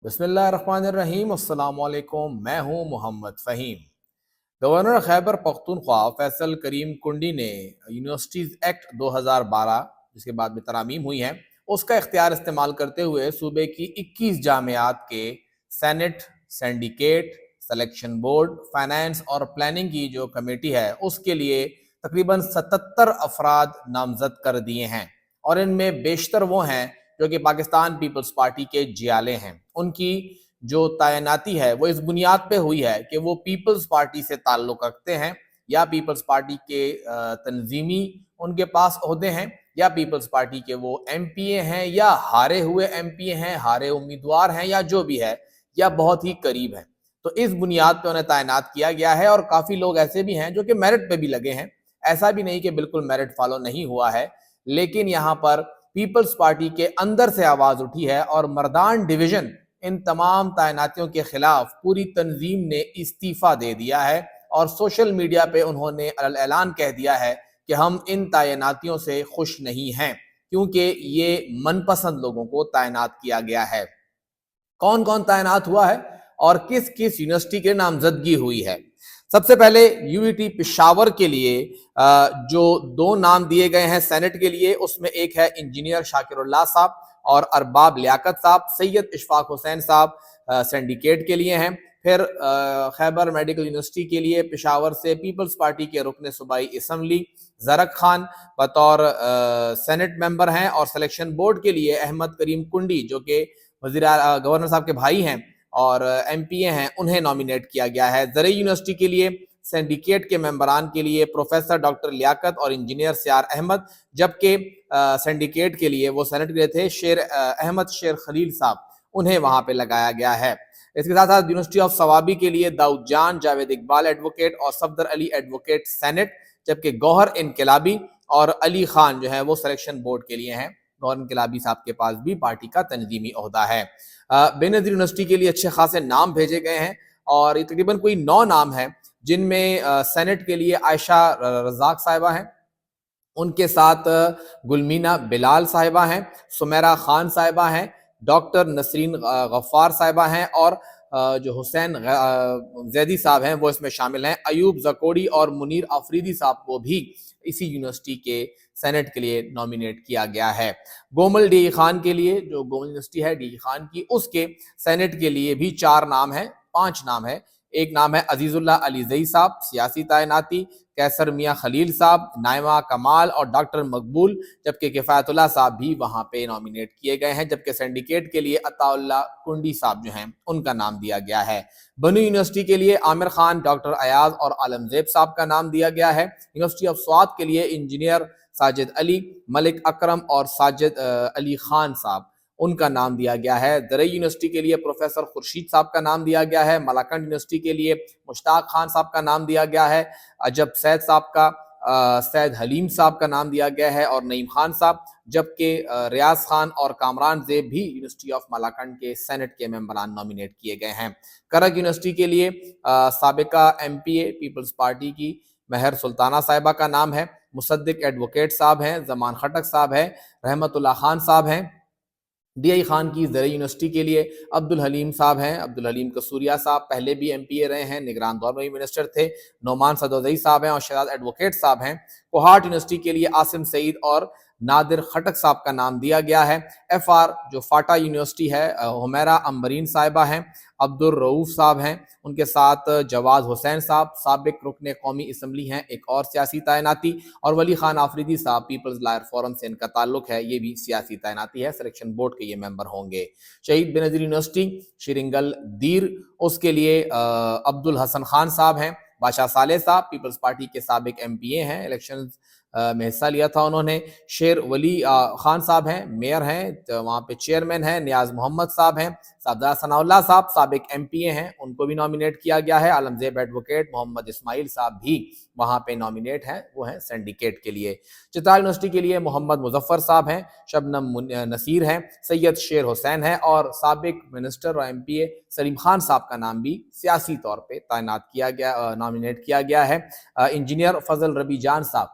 بسم اللہ الرحمن الرحیم۔ السلام علیکم، میں ہوں محمد فہیم۔ گورنر خیبر پختونخوا فیصل کریم کنڈی نے یونیورسٹیز ایکٹ 2012 جس کے بعد میں ترامیم ہوئی ہیں اس کا اختیار استعمال کرتے ہوئے صوبے کی 21 جامعات کے senate, syndicate, selection board, finance اور پلاننگ کی جو کمیٹی ہے اس کے لیے تقریباً 77 افراد نامزد کر دیے ہیں، اور ان میں بیشتر وہ ہیں جو کہ پاکستان پیپلز پارٹی کے جیالے ہیں۔ ان کی جو تعیناتی ہے وہ اس بنیاد پہ ہوئی ہے کہ وہ پیپلز پارٹی سے تعلق رکھتے ہیں، یا پیپلز پارٹی کے تنظیمی ان کے پاس عہدے ہیں، یا پیپلز پارٹی کے وہ ایم پی اے ہیں، یا ہارے ہوئے ایم پی اے ہیں، ہارے امیدوار ہیں، یا جو بھی ہے، یا بہت ہی قریب ہیں۔ تو اس بنیاد پہ انہیں تعینات کیا گیا ہے، اور کافی لوگ ایسے بھی ہیں جو کہ میرٹ پہ بھی لگے ہیں۔ ایسا بھی نہیں کہ بالکل میرٹ فالو نہیں ہوا ہے، لیکن یہاں پر پیپلز پارٹی کے اندر سے آواز اٹھی ہے، اور مردان ڈویژن ان تمام تعیناتیوں کے خلاف پوری تنظیم نے استعفیٰ دے دیا ہے، اور سوشل میڈیا پہ انہوں نے اعلان کہہ دیا ہے کہ ہم ان تعیناتیوں سے خوش نہیں ہیں، کیونکہ یہ من پسند لوگوں کو تعینات کیا گیا ہے۔ کون کون تعینات ہوا ہے اور کس کس یونیورسٹی کے نامزدگی ہوئی ہے؟ سب سے پہلے یو ای ٹی پشاور کے لیے جو 2 نام دیے گئے ہیں سینٹ کے لیے، اس میں ایک ہے انجینئر شاکر اللہ صاحب اور ارباب لیاقت صاحب۔ سید اشفاق حسین صاحب سینڈیکیٹ کے لیے ہیں۔ پھر خیبر میڈیکل یونیورسٹی کے لیے پشاور سے پیپلز پارٹی کے رکن صوبائی اسمبلی زرق خان بطور سینٹ ممبر ہیں، اور سلیکشن بورڈ کے لیے احمد کریم کنڈی جو کہ گورنر صاحب کے بھائی ہیں اور ایم پی اے ہیں، انہیں نامینیٹ کیا گیا ہے۔ زرعی یونیورسٹی کے لیے سینڈیکیٹ کے ممبران کے لیے پروفیسر ڈاکٹر لیاقت اور انجینئر سیار احمد، جبکہ سینڈیکیٹ کے لیے وہ سینٹ کے لیے تھے احمد شیر خلیل صاحب، انہیں وہاں پہ لگایا گیا ہے۔ اس کے ساتھ ساتھ یونیورسٹی آف ثوابی کے لیے داؤد جان، جاوید اقبال ایڈوکیٹ اور صفدر علی ایڈوکیٹ سینٹ، جبکہ گوہر انقلابی اور علی خان جو ہے وہ سلیکشن بورڈ کے لیے ہیں۔ گوہر انقلابی صاحب کے پاس بھی پارٹی کا تنظیمی عہدہ ہے۔ بے نظیر یونیورسٹی کے لیے اچھے خاصے نام بھیجے گئے ہیں، اور یہ تقریباً کوئی 9 نام ہیں، جن میں سینٹ کے لیے عائشہ رزاق صاحبہ ہیں، ان کے ساتھ گلمینہ بلال صاحبہ ہیں، سمیرہ خان صاحبہ ہیں، ڈاکٹر نسرین غفار صاحبہ ہیں، اور جو حسین زیدی صاحب ہیں وہ اس میں شامل ہیں۔ ایوب زکوڑی اور منیر آفریدی صاحب کو بھی اسی یونیورسٹی کے سینٹ کے لیے نامینیٹ کیا گیا ہے۔ گومل ڈی خان کے لیے، جو گومل یونیورسٹی ہے ڈی خان کی، اس کے سینٹ کے لیے بھی 4 نام ہیں، 5 نام ہے۔ ایک نام ہے عزیز اللہ علی زئی صاحب، سیاسی تعیناتی، کیسر میاں خلیل صاحب، نائمہ کمال اور ڈاکٹر مقبول، جبکہ کفایت اللہ صاحب بھی وہاں پہ نامینیٹ کیے گئے ہیں، جبکہ سینڈیکیٹ کے لیے عطا اللہ کنڈی صاحب جو ہیں ان کا نام دیا گیا ہے۔ بنو یونیورسٹی کے لیے عامر خان، ڈاکٹر ایاز اور عالم زیب صاحب کا نام دیا گیا ہے۔ یونیورسٹی آف سوات کے لیے انجینئر ساجد علی، ملک اکرم اور ساجد علی خان صاحب، ان کا نام دیا گیا ہے۔ زرعی یونیورسٹی کے لیے پروفیسر خورشید صاحب کا نام دیا گیا ہے۔ ملاکنڈ یونیورسٹی کے لیے مشتاق خان صاحب کا نام دیا گیا ہے۔ عجب سید صاحب کا سید حلیم صاحب کا نام دیا گیا ہے، اور نعیم خان صاحب، جبکہ ریاض خان اور کامران زیب بھی یونیورسٹی آف ملاکنڈ کے سینٹ کے ممبران نامینیٹ کیے گئے ہیں۔ کرک یونیورسٹی کے لیے سابقہ ایم پی اے پیپلز پارٹی کی مہر سلطانہ صاحبہ کا نام ہے۔ مصدق ایڈوکیٹ صاحب ہیں، زمان خٹک صاحب ہیں، رحمت اللہ خان صاحب ہیں۔ ڈی آئی خان کی زرعی یونیورسٹی کے لیے عبدالحلیم صاحب ہیں، عبدالحلیم قصوریہ صاحب پہلے بھی ایم پی اے رہے ہیں، نگران دور میں بھی منسٹر تھے۔ نعمان صدوزئی صاحب ہیں، اور شہزاد ایڈوکیٹ صاحب ہیں۔ کوہاٹ یونیورسٹی کے لیے عاصم سعید اور نادر خٹک صاحب کا نام دیا گیا ہے۔ ایف آر جو فاٹا یونیورسٹی ہے، حمیرہ امبرین صاحبہ ہیں، عبد الرؤوف صاحب ہیں، ان کے ساتھ جواز حسین صاحب سابق رکن قومی اسمبلی ہیں، ایک اور سیاسی تعیناتی، اور ولی خان آفریدی صاحب پیپلز لائر فورم سے ان کا تعلق ہے، یہ بھی سیاسی تعیناتی ہے، سلیکشن بورڈ کے یہ ممبر ہوں گے۔ شہید بے نظیر یونیورسٹی شرنگل دیر، اس کے لیے عبد الحسن خان صاحب ہیں۔ بادشاہ صالح صاحب پیپلز پارٹی کے سابق ایم پی اے ہیں، الیکشنز میں حصہ لیا تھا انہوں نے۔ شیر ولی خان صاحب ہیں، میئر ہیں، وہاں پہ چیئرمین ہیں۔ نیاز محمد صاحب ہیں، صاحبزادہ ثناء اللہ صاحب سابق ایم پی اے ہیں، ان کو بھی نامینیٹ کیا گیا ہے۔ عالم زیب ایڈوکیٹ محمد اسماعیل صاحب بھی وہاں پہ نامینیٹ ہیں، وہ ہیں سینڈیکیٹ کے لیے۔ چترال یونیورسٹی کے لیے محمد مظفر صاحب ہیں، شبنم نصیر ہیں، سید شیر حسین ہیں، اور سابق منسٹر اور ایم پی اے سلیم خان صاحب کا نام بھی سیاسی طور پہ تعینات کیا گیا، نامینیٹ کیا گیا ہے۔ انجینئر فضل ربی جان صاحب،